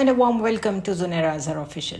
and a warm welcome to Zunaira Azhar Official.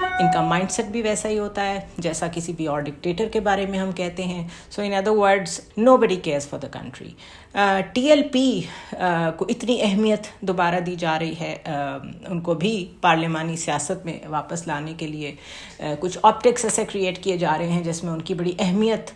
ان کا mind set بھی ویسا ہی ہوتا ہے جیسا کسی بھی اور ڈکٹیٹر کے بارے میں ہم کہتے ہیں. So in other words nobody cares for the country. T L P کو اتنی اہمیت دوبارہ دی جا رہی ہے, ان کو بھی پارلیمانی سیاست میں واپس لانے کے لیے کچھ آپٹکس ایسے کریٹ کیے جا رہے ہیں جس میں ان کی بڑی اہمیت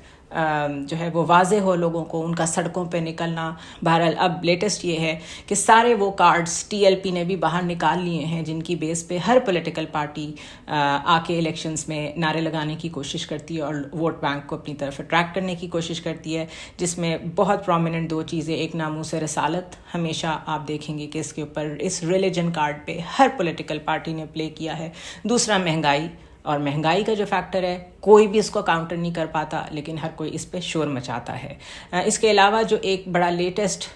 جو ہے وہ واضح ہو لوگوں کو, ان کا سڑکوں پہ نکلنا. بہرحال اب لیٹسٹ یہ ہے کہ سارے وہ کارڈز ٹی ایل پی نے بھی باہر نکال لیے ہیں جن کی بیس پہ ہر پولیٹیکل پارٹی آ کے الیکشنز میں نعرے لگانے کی کوشش کرتی ہے اور ووٹ بینک کو اپنی طرف اٹریکٹ کرنے کی کوشش کرتی ہے, جس میں بہت پرومیننٹ دو چیزیں. ایک ناموس رسالت, ہمیشہ آپ دیکھیں گے کہ اس کے اوپر اس ریلیجن کارڈ پہ ہر پولیٹیکل پارٹی نے پلے کیا ہے. دوسرا مہنگائی, اور مہنگائی کا جو فیکٹر ہے کوئی بھی اس کو کاؤنٹر نہیں کر پاتا لیکن ہر کوئی اس پہ شور مچاتا ہے. اس کے علاوہ جو ایک بڑا لیٹسٹ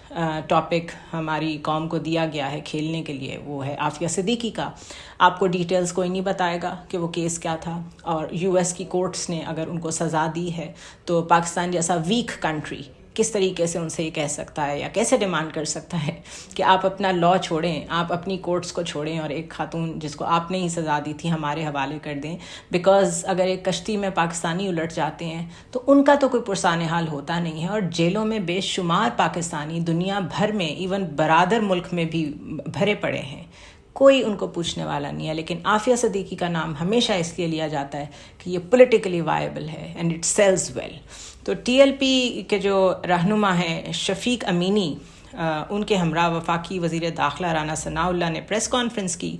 ٹاپک ہماری قوم کو دیا گیا ہے کھیلنے کے لیے وہ ہے عافیہ صدیقی کا. آپ کو ڈیٹیلز کوئی نہیں بتائے گا کہ وہ کیس کیا تھا, اور یو ایس کی کورٹس نے اگر ان کو سزا دی ہے تو پاکستان جیسا ویک کنٹری کس طریقے سے ان سے یہ کہہ سکتا ہے یا کیسے ڈیمانڈ کر سکتا ہے کہ آپ اپنا لا چھوڑیں, آپ اپنی کورٹس کو چھوڑیں اور ایک خاتون جس کو آپ نے ہی سزا دی تھی ہمارے حوالے کر دیں. بیکاز اگر ایک کشتی میں پاکستانی الٹ جاتے ہیں تو ان کا تو کوئی پرسان حال ہوتا نہیں ہے, اور جیلوں میں بے شمار پاکستانی دنیا بھر میں ایون برادر ملک میں بھی بھرے پڑے ہیں, کوئی ان کو پوچھنے والا نہیں ہے. لیکن عافیہ صدیقی کا نام ہمیشہ اس لیے لیا جاتا ہے کہ یہ پولیٹیکلی وائبل ہے اینڈ اٹ سیلز ویل. تو ٹی ایل پی کے جو رہنما ہیں شفیق امینی, ان کے ہمراہ وفاقی وزیر داخلہ رانا ثناءاللہ نے پریس کانفرنس کی.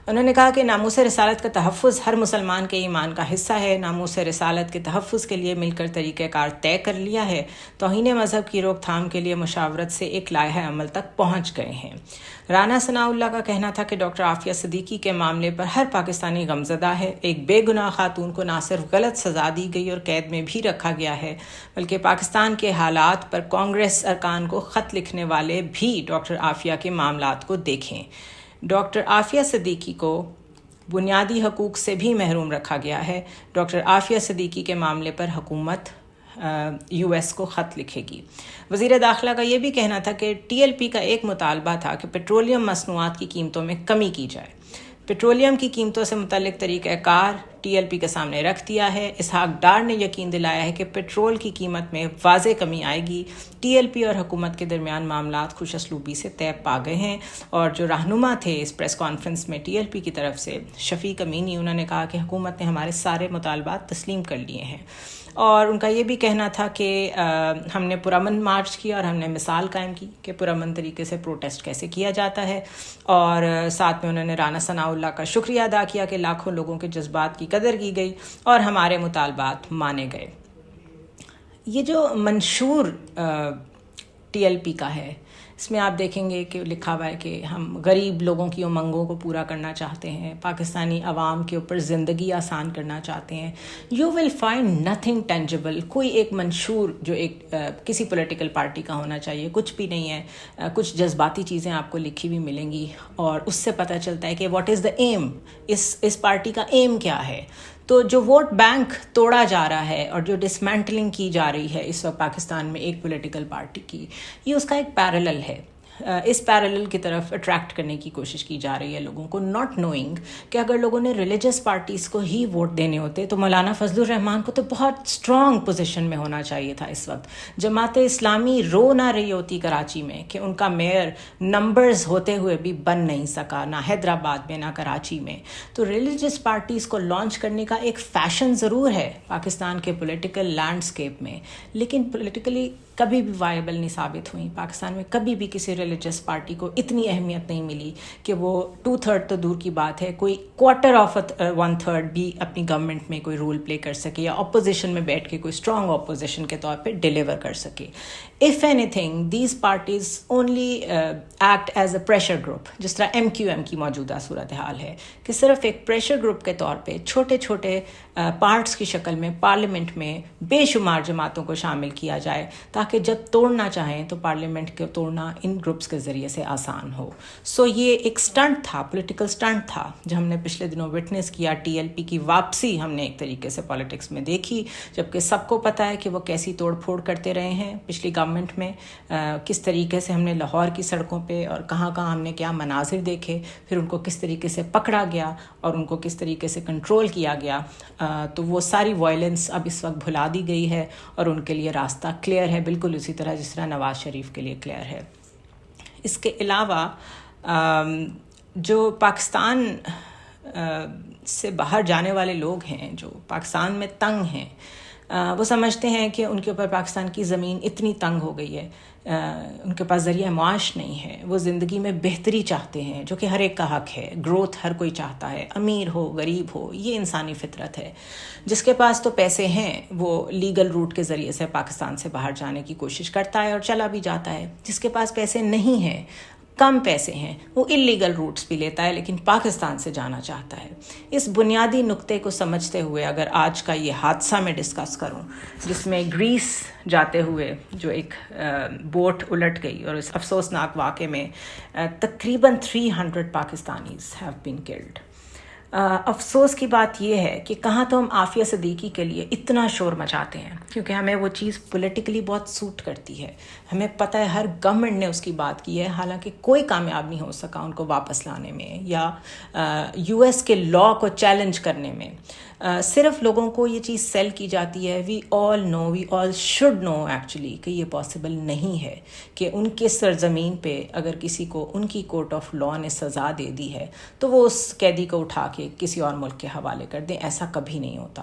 انہوں نے کہا کہ ناموس رسالت کا تحفظ ہر مسلمان کے ایمان کا حصہ ہے. ناموس رسالت کے تحفظ کے لیے مل کر طریقہ کار طے کر لیا ہے. توہین مذہب کی روک تھام کے لیے مشاورت سے ایک لائحہ عمل تک پہنچ گئے ہیں. رانا ثناءاللہ کا کہنا تھا کہ ڈاکٹر عافیہ صدیقی کے معاملے پر ہر پاکستانی غمزدہ ہے. ایک بے گناہ خاتون کو نہ صرف غلط سزا دی گئی اور قید میں بھی رکھا گیا ہے بلکہ پاکستان کے حالات پر کانگریس ارکان کو خط لکھنے والے بھی ڈاکٹر عافیہ کے معاملات کو دیکھیں. ڈاکٹر عافیہ صدیقی کو بنیادی حقوق سے بھی محروم رکھا گیا ہے. ڈاکٹر عافیہ صدیقی کے معاملے پر حکومت یو ایس کو خط لکھے گی. وزیر داخلہ کا یہ بھی کہنا تھا کہ ٹی ایل پی کا ایک مطالبہ تھا کہ پیٹرولیم مصنوعات کی قیمتوں میں کمی کی جائے. پیٹرولیم کی قیمتوں سے متعلق طریقہ کار ٹی ایل پی کے سامنے رکھ دیا ہے. اسحاق ڈار نے یقین دلایا ہے کہ پیٹرول کی قیمت میں واضح کمی آئے گی. ٹی ایل پی اور حکومت کے درمیان معاملات خوش اسلوبی سے طے پا گئے ہیں. اور جو رہنما تھے اس پریس کانفرنس میں ٹی ایل پی کی طرف سے شفیق امینی, انہوں نے کہا کہ حکومت نے ہمارے سارے مطالبات تسلیم کر لیے ہیں. اور ان کا یہ بھی کہنا تھا کہ ہم نے پرامن مارچ کیا اور ہم نے مثال قائم کی کہ پرامن طریقے سے پروٹیسٹ کیسے کیا جاتا ہے. اور ساتھ میں انہوں نے رانا ثناءاللہ کا شکریہ ادا کیا کہ لاکھوں لوگوں کے جذبات کی قدر کی گئی اور ہمارے مطالبات مانے گئے. یہ جو منشور ٹی ایل پی کا ہے اس میں آپ دیکھیں گے کہ لکھا ہوا ہے کہ ہم غریب لوگوں کی امنگوں کو پورا کرنا چاہتے ہیں, پاکستانی عوام کے اوپر زندگی آسان کرنا چاہتے ہیں. You will find nothing tangible. کوئی ایک منشور جو ایک کسی پولیٹیکل پارٹی کا ہونا چاہیے کچھ بھی نہیں ہے. کچھ جذباتی چیزیں آپ کو لکھی ہوئی ملیں گی اور اس سے پتہ چلتا ہے کہ واٹ از دا ایم, اس پارٹی کا ایم کیا ہے. تو جو ووٹ بینک توڑا جا رہا ہے اور جو ڈسمینٹلنگ کی جا رہی ہے اس وقت پاکستان میں ایک پولیٹیکل پارٹی کی, یہ اس کا ایک پیرالل ہے. اس پیرالل کی طرف اٹریکٹ کرنے کی کوشش کی جا رہی ہے لوگوں کو, ناٹ نوئنگ کہ اگر لوگوں نے ریلیجس پارٹیز کو ہی ووٹ دینے ہوتے تو مولانا فضل الرحمان کو تو بہت اسٹرانگ پوزیشن میں ہونا چاہیے تھا. اس وقت جماعت اسلامی رو نہ رہی ہوتی کراچی میں کہ ان کا میئر نمبرز ہوتے ہوئے بھی بن نہیں سکا, نہ حیدرآباد میں نہ کراچی میں. تو ریلیجس پارٹیز کو لانچ کرنے کا ایک فیشن ضرور ہے پاکستان کے پولیٹیکل لینڈسکیپ میں, لیکن پولیٹیکلی کبھی بھی وائبل نہیں ثابت ہوئی. پاکستان میں کبھی بھی کسی ریلیجس پارٹی کو اتنی اہمیت نہیں ملی کہ وہ 2/3 تو دور کی بات ہے, کوئی 1/4 بھی اپنی گورنمنٹ میں کوئی رول پلے کر سکے یا اپوزیشن میں بیٹھ کے کوئی اسٹرانگ اپوزیشن کے طور پہ ڈیلیور کر سکے. If any thing these parties only act as a pressure group, جس طرح MQM کی موجودہ صورتحال ہے کہ صرف ایک پریشر گروپ کے طور پہ چھوٹے چھوٹے پارٹس کی شکل میں پارلیمنٹ میں بے شمار جماعتوں کو شامل کیا جائے تاکہ جب توڑنا چاہیں تو پارلیمنٹ کو توڑنا ان گروپس کے ذریعے سے آسان ہو. سو یہ ایک سٹنٹ تھا, پولیٹیکل سٹنٹ تھا جو ہم نے پچھلے دنوں وٹنس کیا. ٹی ایل پی کی واپسی ہم نے ایک طریقے سے پالیٹکس میں دیکھی, جبکہ سب کو پتہ ہے کہ وہ کیسی توڑ پھوڑ کرتے رہے ہیں. پچھلی گورنمنٹ گورنمنٹ میں کس طریقے سے ہم نے لاہور کی سڑکوں پہ اور کہاں کہاں ہم نے کیا مناظر دیکھے، پھر ان کو کس طریقے سے پکڑا گیا اور ان کو کس طریقے سے کنٹرول کیا گیا. تو وہ ساری وائلنس اب اس وقت بھلا دی گئی ہے اور ان کے لیے راستہ کلیئر ہے، بالکل اسی طرح جس طرح نواز شریف کے لیے کلیئر ہے. اس کے علاوہ جو پاکستان سے باہر جانے والے لوگ ہیں، جو پاکستان میں تنگ ہیں، وہ سمجھتے ہیں کہ ان کے اوپر پاکستان کی زمین اتنی تنگ ہو گئی ہے، ان کے پاس ذریعہ معاش نہیں ہے، وہ زندگی میں بہتری چاہتے ہیں، جو کہ ہر ایک کا حق ہے. گروتھ ہر کوئی چاہتا ہے، امیر ہو غریب ہو، یہ انسانی فطرت ہے. جس کے پاس تو پیسے ہیں وہ لیگل روٹ کے ذریعے سے پاکستان سے باہر جانے کی کوشش کرتا ہے اور چلا بھی جاتا ہے. جس کے پاس پیسے نہیں ہیں، کم پیسے ہیں، وہ اللیگل روٹس بھی لیتا ہے لیکن پاکستان سے جانا چاہتا ہے. اس بنیادی نقطے کو سمجھتے ہوئے اگر آج کا یہ حادثہ میں ڈسکس کروں، جس میں گریس جاتے ہوئے جو ایک بوٹ الٹ گئی اور اس افسوسناک واقعے میں تقریباً 300 پاکستانیز ہیو بین کلڈ. افسوس کی بات یہ ہے کہ کہاں تو ہم عافیہ صدیقی کے لیے اتنا شور مچاتے ہیں کیونکہ ہمیں وہ چیز پولیٹیکلی بہت سوٹ کرتی ہے، ہمیں پتہ ہے ہر گورنمنٹ نے اس کی بات کی ہے، حالانکہ کوئی کامیاب نہیں ہو سکا ان کو واپس لانے میں یا یو ایس کے لا کو چیلنج کرنے میں. صرف لوگوں کو یہ چیز سیل کی جاتی ہے، وی آل شوڈ نو ایکچولی کہ یہ پاسبل نہیں ہے کہ ان کے سرزمین پہ اگر کسی کو ان کی کورٹ آف لا نے سزا دے دی ہے تو وہ اس قیدی کو اٹھا کے کسی اور ملک کے حوالے کر دیں. ایسا کبھی نہیں ہوتا.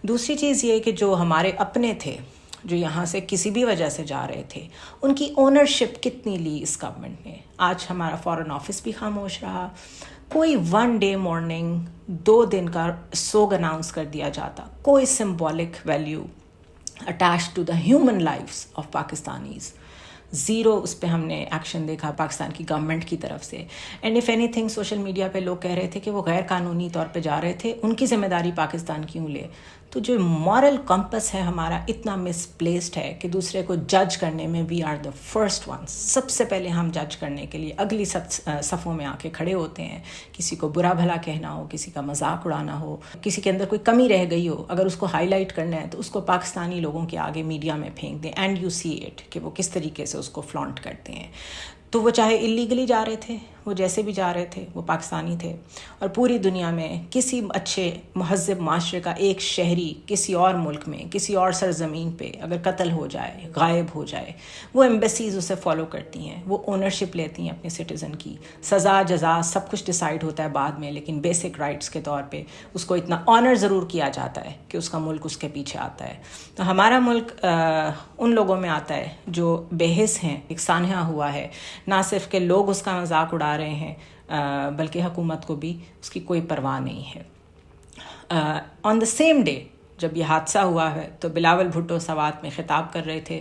دوسری چیز یہ کہ جو ہمارے اپنے تھے جو یہاں سے کسی بھی وجہ سے جا رہے تھے، ان کی اونرشپ کتنی لی اس گورنمنٹ نے. آج ہمارا فارن آفس بھی خاموش رہا. کوئی 1 day مارننگ 2 دن کا سوگ اناؤنس کر دیا جاتا، کوئی symbolic value attach to the human lives of Pakistanis, zero اس پہ ہم نے ایکشن دیکھا پاکستان کی گورنمنٹ کی طرف سے. And if any thing social media پہ لوگ کہہ رہے تھے کہ وہ غیر قانونی طور پہ جا رہے تھے، ان کی ذمہ داری پاکستان کیوں لے. تو جو مورل کمپس ہے ہمارا اتنا مس پلیسڈ ہے کہ دوسرے کو جج کرنے میں we are the first ones. سب سے پہلے ہم جج کرنے کے لیے اگلی صفوں میں آ کے کھڑے ہوتے ہیں. کسی کو برا بھلا کہنا ہو، کسی کا مذاق اڑانا ہو، کسی کے اندر کوئی کمی رہ گئی ہو، اگر اس کو ہائی لائٹ کرنا ہے تو اس کو پاکستانی لوگوں کے آگے میڈیا میں پھینک دیں. اینڈ یو سی اٹ کہ وہ کس طریقے سے اس کو فلانٹ کرتے ہیں. تو وہ چاہے اللیگلی جا رہے تھے، وہ جیسے بھی جا رہے تھے، وہ پاکستانی تھے. اور پوری دنیا میں کسی اچھے مہذب معاشرے کا ایک شہری کسی اور ملک میں کسی اور سرزمین پہ اگر قتل ہو جائے، غائب ہو جائے، وہ ایمبیسیز اسے فالو کرتی ہیں، وہ اونرشپ لیتی ہیں اپنے سٹیزن کی. سزا جزا سب کچھ ڈیسائیڈ ہوتا ہے بعد میں، لیکن بیسک رائٹس کے طور پہ اس کو اتنا آنر ضرور کیا جاتا ہے کہ اس کا ملک اس کے پیچھے آتا ہے. تو ہمارا ملک ان لوگوں میں آتا ہے جو بے حس ہیں. ایک سانحہ ہوا ہے، نہ صرف کہ لوگ اس کا مذاق اڑا رہے ہیں بلکہ حکومت کو بھی اس کی کوئی پرواہ نہیں ہے. آن دا سیم ڈے جب یہ حادثہ ہوا ہے تو بلاول بھٹو سوات میں خطاب کر رہے تھے.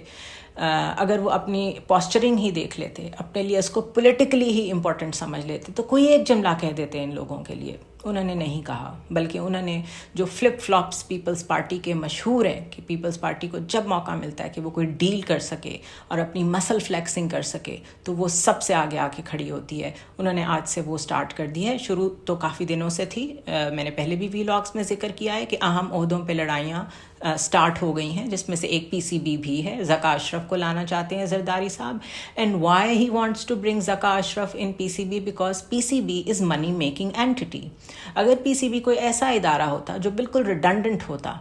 اگر وہ اپنی پوسچرنگ ہی دیکھ لیتے، اپنے لیے اس کو پولیٹیکلی ہی امپورٹنٹ سمجھ لیتے تو کوئی ایک جملہ کہہ دیتے ان لوگوں کے لیے. انہوں نے نہیں کہا، بلکہ انہوں نے جو فلپ فلاپس پیپلز پارٹی کے مشہور ہیں کہ پیپلز پارٹی کو جب موقع ملتا ہے کہ وہ کوئی ڈیل کر سکے اور اپنی مسل فلیکسنگ کر سکے تو وہ سب سے آگے آ کے کھڑی ہوتی ہے. انہوں نے آج سے وہ سٹارٹ کر دی ہے. شروع تو کافی دنوں سے تھی، میں نے پہلے بھی ویلاگس میں ذکر کیا ہے کہ اہم عہدوں پہ لڑائیاں سٹارٹ ہو گئی ہیں، جس میں سے ایک پی سی بی بھی ہے. ذکا اشرف کو لانا چاہتے ہیں زرداری صاحب. And why he wants to bring Zaka Ashraf in P C B? Because P C B is money making entity. اگر پی سی بی کوئی ایسا ادارہ ہوتا جو بالکل ریڈنڈنٹ ہوتا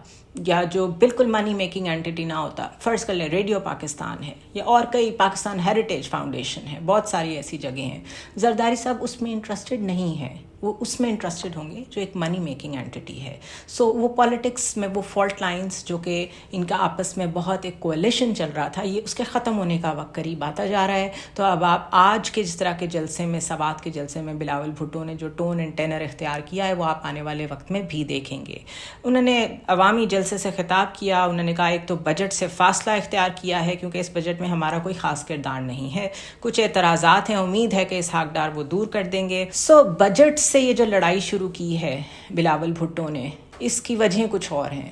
یا جو بالکل منی میکنگ اینٹی نہ ہوتا، فرض کر لیں ریڈیو پاکستان ہے یا اور کئی پاکستان ہیریٹیج فاؤنڈیشن ہے، بہت ساری ایسی جگہیں ہیں، زرداری صاحب اس میں انٹرسٹڈ نہیں ہے. وہ اس میں انٹرسٹڈ ہوں گے جو ایک منی میکنگ اینٹی ہے. سو وہ پالیٹکس میں وہ فالٹ لائنز جو کہ ان کا آپس میں بہت ایک کولیشن چل رہا تھا، یہ اس کے ختم ہونے کا وقت قریب آتا جا رہا ہے. تو اب آپ آج کے جس طرح کے جلسے میں، سوات کے جلسے میں بلاول بھٹو نے جو ٹون اینڈ ٹینر اختیار کیا ہے وہ آپ آنے والے وقت میں بھی دیکھیں گے. انہوں نے عوامی جلسے سے خطاب کیا. انہوں نے کہا ایک تو بجٹ سے فاصلہ اختیار کیا ہے کیونکہ اس بجٹ میں ہمارا کوئی خاص کردار نہیں ہے. کچھ اعتراضات ہیں، امید ہے کہ اسحاق ڈار وہ دور کر دیں گے. سو بجٹ سے یہ جو لڑائی شروع کی ہے بلاول بھٹو نے، اس کی وجہیں کچھ اور ہیں.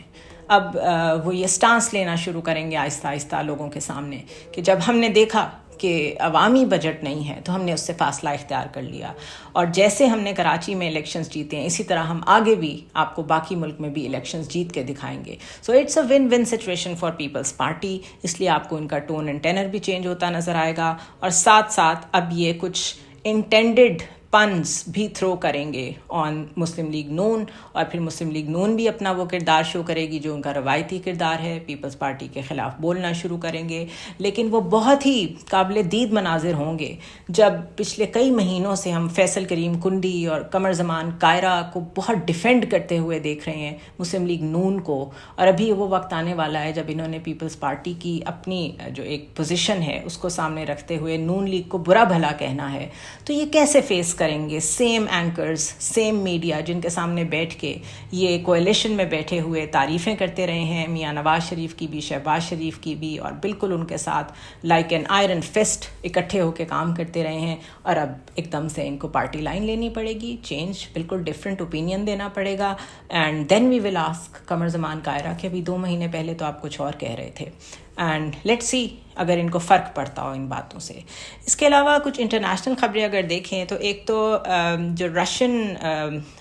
اب وہ یہ سٹانس لینا شروع کریں گے آہستہ آہستہ لوگوں کے سامنے کہ جب ہم نے دیکھا کہ عوامی بجٹ نہیں ہے تو ہم نے اس سے فاصلہ اختیار کر لیا. اور جیسے ہم نے کراچی میں الیکشنز جیتے ہیں اسی طرح ہم آگے بھی آپ کو باقی ملک میں بھی الیکشنز جیت کے دکھائیں گے. So it's a win win situation for Peoples Party. اس لیے آپ کو ان کا ٹون اینڈ ٹینر بھی چینج ہوتا نظر آئے گا, اور ساتھ ساتھ اب یہ کچھ انٹینڈڈ پنز بھی تھرو کریں گے آن مسلم لیگ نون, اور پھر مسلم لیگ نون بھی اپنا وہ کردار شو کرے گی جو ان کا روایتی کردار ہے, پیپلز پارٹی کے خلاف بولنا شروع کریں گے. لیکن وہ بہت ہی قابل دید مناظر ہوں گے جب پچھلے کئی مہینوں سے ہم فیصل کریم کنڈی اور قمر زمان کائرہ کو بہت ڈیفینڈ کرتے ہوئے دیکھ رہے ہیں مسلم لیگ نون کو, اور ابھی وہ وقت آنے والا ہے جب انہوں نے پیپلز پارٹی کی اپنی جو ایک پوزیشن ہے اس کو سامنے رکھتے ہوئے نون لیگ کو برا بھلا کہنا ہے. تو یہ کیسے فیس کریں گے؟ سیم اینکرز, سیم میڈیا جن کے سامنے بیٹھ کے یہ کولیشن میں بیٹھے ہوئے تعریفیں کرتے رہے ہیں میاں نواز شریف کی بھی, شہباز شریف کی بھی, اور بالکل ان کے ساتھ لائک این آئرن فسٹ اکٹھے ہو کے کام کرتے رہے ہیں, اور اب ایک دم سے ان کو پارٹی لائن لینی پڑے گی, چینج بالکل ڈفرینٹ اوپینین دینا پڑے گا. And then we will ask Qamar Zaman Kaira کہ ابھی 2 مہینے پہلے تو آپ کچھ اور کہہ رہے تھے, اینڈ لیٹ سی اگر ان کو فرق پڑتا ہو ان باتوں سے. اس کے علاوہ کچھ انٹرنیشنل خبریں اگر دیکھیں تو ایک تو جو رشین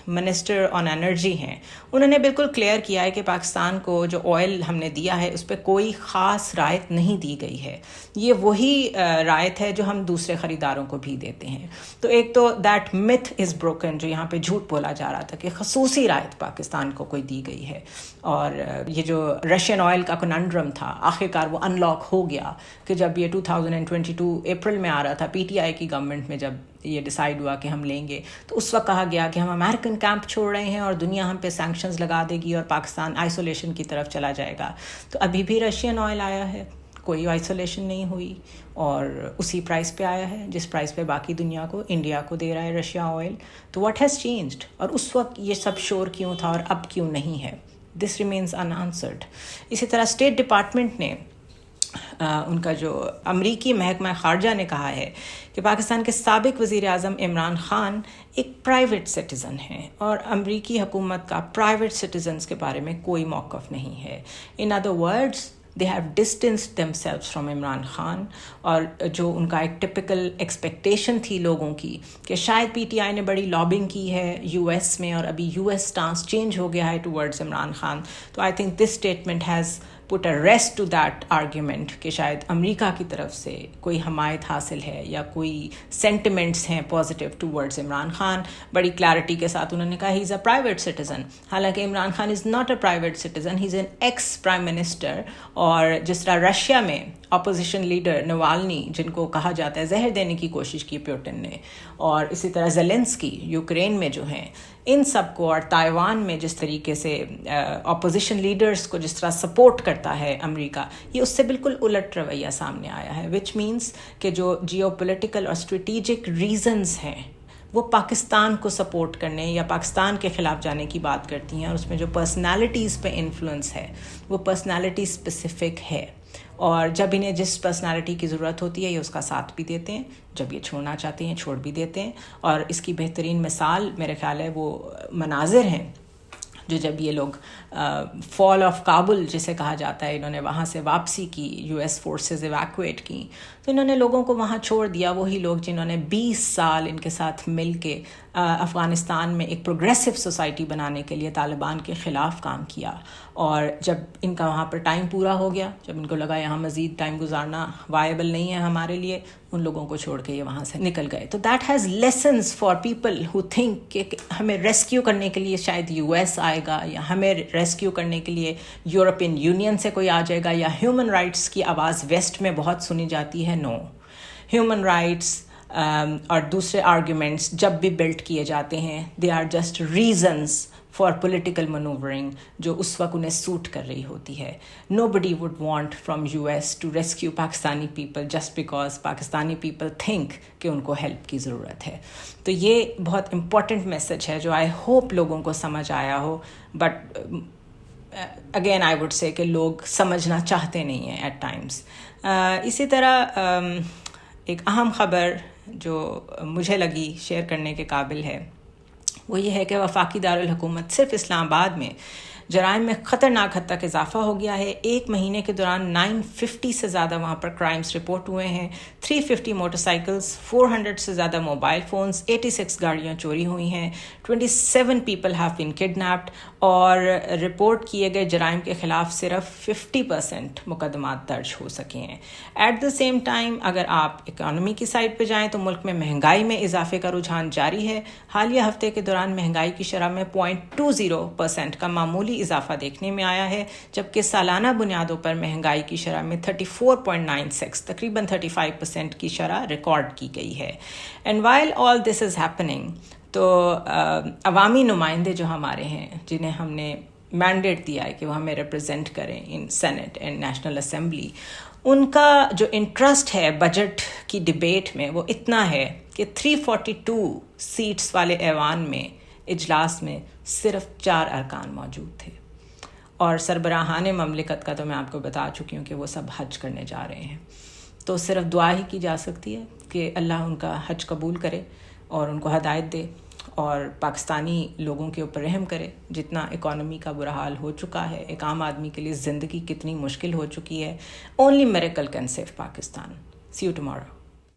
منسٹر آن انرجی ہیں انہوں نے بالکل کلیئر کیا ہے کہ پاکستان کو جو آئل ہم نے دیا ہے اس پہ کوئی خاص رعایت نہیں دی گئی ہے, یہ وہی رعایت ہے جو ہم دوسرے خریداروں کو بھی دیتے ہیں. تو ایک تو دیٹ myth از broken, جو یہاں پہ جھوٹ بولا جا رہا تھا کہ خصوصی رعایت پاکستان کو کوئی دی گئی ہے. اور یہ جو رشین آئل کا کننڈرم تھا آخرکار وہ ان لاک ہو گیا کہ جب یہ 2022 اپریل میں آ رہا تھا, پی ٹی آئی کی گورنمنٹ میں جب یہ ڈیسائیڈ ہوا کہ ہم لیں گے تو اس وقت کہا گیا کہ ہم امریکن کیمپ چھوڑ رہے ہیں اور دنیا ہم پہ سینکشنز لگا دے گی اور پاکستان آئسولیشن کی طرف چلا جائے گا. تو ابھی بھی رشین آئل آیا ہے, کوئی آئسولیشن نہیں ہوئی, اور اسی پرائس پہ آیا ہے جس پرائس پہ باقی دنیا کو, انڈیا کو دے رہا ہے رشیا آئل. تو واٹ ہیز چینجڈ, اور اس وقت یہ سب شور کیوں تھا اور اب کیوں نہیں ہے؟ دس ریمینز ان آنسرڈ. اسی طرح اسٹیٹ ڈپارٹمنٹ نے ان کا جو امریکی محکمہ خارجہ نے کہا ہے کہ پاکستان کے سابق وزیر اعظم عمران خان ایک پرائیویٹ سٹیزن ہیں اور امریکی حکومت کا پرائیویٹ سٹیزنز کے بارے میں کوئی موقف نہیں ہے. ان other words they have distanced themselves from Imran Khan. اور جو ان کا ایک ٹپکل ایکسپیکٹیشن تھی لوگوں کی کہ شاید پی ٹی آئی نے بڑی لابنگ کی ہے یو ایس میں اور ابھی یو ایس سٹانس چینج ہو گیا ہے ٹورڈز عمران خان, تو I think this statement has put a rest to that argument کہ شاید امریکہ کی طرف سے کوئی حمایت حاصل ہے یا کوئی سینٹیمنٹس ہیں پازیٹیو ٹورڈز عمران خان. بڑی کلیئرٹی کے ساتھ انہوں نے کہا ہی از اے پرائیویٹ سٹیزن, حالانکہ Imran Khan is not a private citizen, he is an ex prime minister. اور جس طرح رشیا میں اپوزیشن لیڈر نوالنی جن کو کہا جاتا ہے زہر دینے کی کوشش کی پیوٹن نے, اور اسی طرح زیلنسکی یوکرین میں جو ہیں, ان سب کو, اور تائیوان میں جس طریقے سے اپوزیشن لیڈرز کو جس طرح سپورٹ کرتا ہے امریکہ, یہ اس سے بالکل الٹ رویہ سامنے آیا ہے. وچ مینس کہ جو جیو پولیٹیکل اور اسٹریٹیجک ریزنز ہیں وہ پاکستان کو سپورٹ کرنے یا پاکستان کے خلاف جانے کی بات کرتی ہیں, اور اس میں جو پرسنالٹیز پہ انفلوئنس ہے وہ پرسنالٹی اسپیسیفک ہے, اور جب انہیں جس پرسنالٹی کی ضرورت ہوتی ہے یہ اس کا ساتھ بھی دیتے ہیں, جب یہ چھوڑنا چاہتے ہیں چھوڑ بھی دیتے ہیں. اور اس کی بہترین مثال میرے خیال ہے وہ مناظر ہیں جو جب یہ لوگ فال آف کابل جسے کہا جاتا ہے, انہوں نے وہاں سے واپسی کی, یو ایس فورسز ایویکویٹ کی, تو انہوں نے لوگوں کو وہاں چھوڑ دیا, وہی لوگ جنہوں نے 20 سال ان کے ساتھ مل کے افغانستان میں ایک پروگریسو سوسائٹی بنانے کے لیے طالبان کے خلاف کام کیا. اور جب ان کا وہاں پر ٹائم پورا ہو گیا, جب ان کو لگا یہاں مزید ٹائم گزارنا وائبل نہیں ہے ہمارے لیے, ان لوگوں کو چھوڑ کے یہ وہاں سے نکل گئے. تو that has lessons for people who think کہ ہمیں ریسکیو کرنے کے لیے شاید یو ایس آئے گا, یا ہمیں ریسکیو کرنے کے لیے یورپین یونین سے کوئی آ جائے گا, یا ہیومن رائٹس کی آواز ویسٹ میں بہت سنی جاتی ہے. نو, ہیومن رائٹس اور دوسرے آرگیومنٹس جب بھی بلڈ کیے جاتے ہیں they are just reasons for political manoeuvring جو اس وقت انہیں سوٹ کر رہی ہوتی ہے. Nobody would want from U S to rescue Pakistani people just because Pakistani people think کہ ان کو ہیلپ کی ضرورت ہے. تو یہ بہت امپورٹنٹ میسج ہے جو آئی ہوپ لوگوں کو سمجھ آیا ہو, but again I would say کہ لوگ سمجھنا چاہتے نہیں ہیں ایٹ ٹائمس. اسی طرح ایک اہم خبر جو مجھے لگی شیئر کرنے کے قابل ہے وہ یہ ہے کہ وفاقی دارالحکومت صرف اسلام آباد میں جرائم میں خطرناک حد تک اضافہ ہو گیا ہے. ایک مہینے کے دوران 950 سے زیادہ وہاں پر کرائمز رپورٹ ہوئے ہیں. 350 موٹر سائیکلز، 400 سے زیادہ موبائل فونز، 86 گاڑیاں چوری ہوئی ہیں. 27 پیپل ہیو بین کڈنیپڈ، اور رپورٹ کیے گئے جرائم کے خلاف صرف 50% مقدمات درج ہو سکے ہیں. ایٹ دا سیم ٹائم اگر آپ اکانومی کی سائڈ پہ جائیں تو ملک میں مہنگائی میں اضافے کا رجحان جاری ہے. حالیہ ہفتے کے دوران مہنگائی کی شرح میں 0.20% کا معمولی اضافہ دیکھنے میں آیا ہے، جبکہ سالانہ بنیادوں پر مہنگائی کی شرح میں 34.96 تقریباً 35% کی شرح ریکارڈ کی گئی ہے. And while all this is happening, تو عوامی نمائندے جو ہمارے ہیں، جنہیں ہم نے مینڈیٹ دیا ہے کہ وہ ہمیں ریپرزینٹ کریں ان سینٹ اینڈ نیشنل اسمبلی، ان کا جو انٹرسٹ ہے بجٹ کی ڈبیٹ میں وہ اتنا ہے کہ 342 سیٹس والے ایوان میں اجلاس میں صرف 4 ارکان موجود تھے، اور سربراہان مملکت کا تو میں آپ کو بتا چکی ہوں کہ وہ سب حج کرنے جا رہے ہیں. تو صرف دعا ہی کی جا سکتی ہے کہ اللہ ان کا حج قبول کرے اور ان کو ہدایت دے، اور پاکستانی لوگوں کے اوپر رحم کرے. جتنا اکانومی کا برا حال ہو چکا ہے، ایک عام آدمی کے لیے زندگی کتنی مشکل ہو چکی ہے. Only miracle can save Pakistan. See you tomorrow.